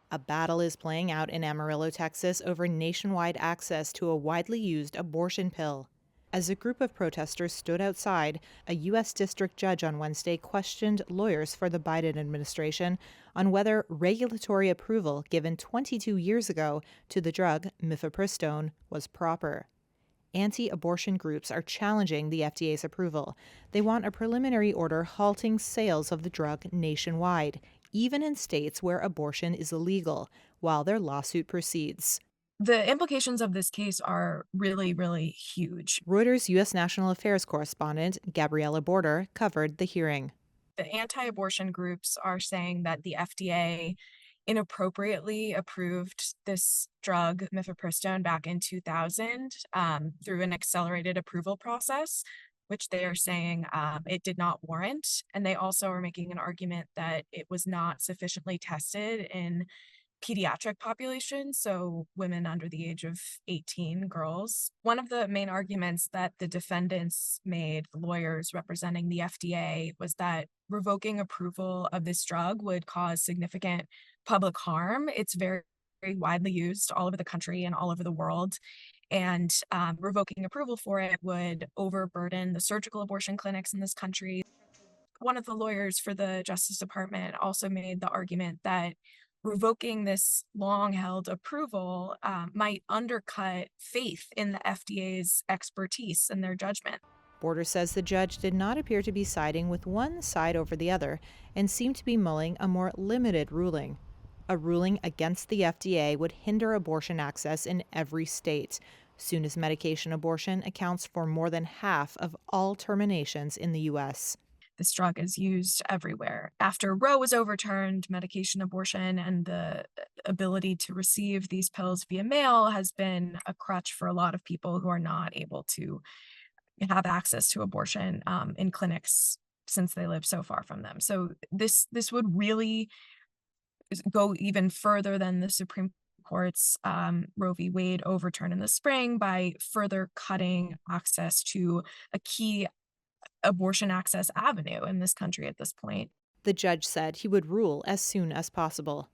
A battle is playing out in Amarillo, Texas, over nationwide access to a widely used abortion pill. As a group of protesters stood outside, a U.S. district judge on Wednesday questioned lawyers for the Biden administration on whether regulatory approval given 22 years ago to the drug mifepristone was proper. Anti-abortion groups are challenging the FDA's approval. They want a preliminary order halting sales of the drug nationwide, even in states where abortion is illegal, while their lawsuit proceeds. The implications of this case are really, really huge. Reuters U.S. National Affairs correspondent Gabriella Border covered the hearing. The anti-abortion groups are saying that the FDA inappropriately approved this drug, mifepristone, back in 2000 through an accelerated approval process, which they are saying it did not warrant. And they also are making an argument that it was not sufficiently tested in pediatric population, so women under the age of 18, girls. One of the main arguments that the defendants made, the lawyers representing the FDA, was that revoking approval of this drug would cause significant public harm. It's very, very widely used all over the country and all over the world. And revoking approval for it would overburden the surgical abortion clinics in this country. One of the lawyers for the Justice Department also made the argument that revoking this long held approval might undercut faith in the FDA's expertise and their judgment. Border says the judge did not appear to be siding with one side over the other and seemed to be mulling a more limited ruling. A ruling against the FDA would hinder abortion access in every state. Soon as medication abortion accounts for more than half of all terminations in the U.S. This drug is used everywhere. After Roe was overturned, medication abortion and the ability to receive these pills via mail has been a crutch for a lot of people who are not able to have access to abortion in clinics since they live so far from them. So this would really go even further than the Supreme Court's Roe v. Wade overturn in the spring by further cutting access to a key abortion access avenue in this country at this point. The judge said he would rule as soon as possible.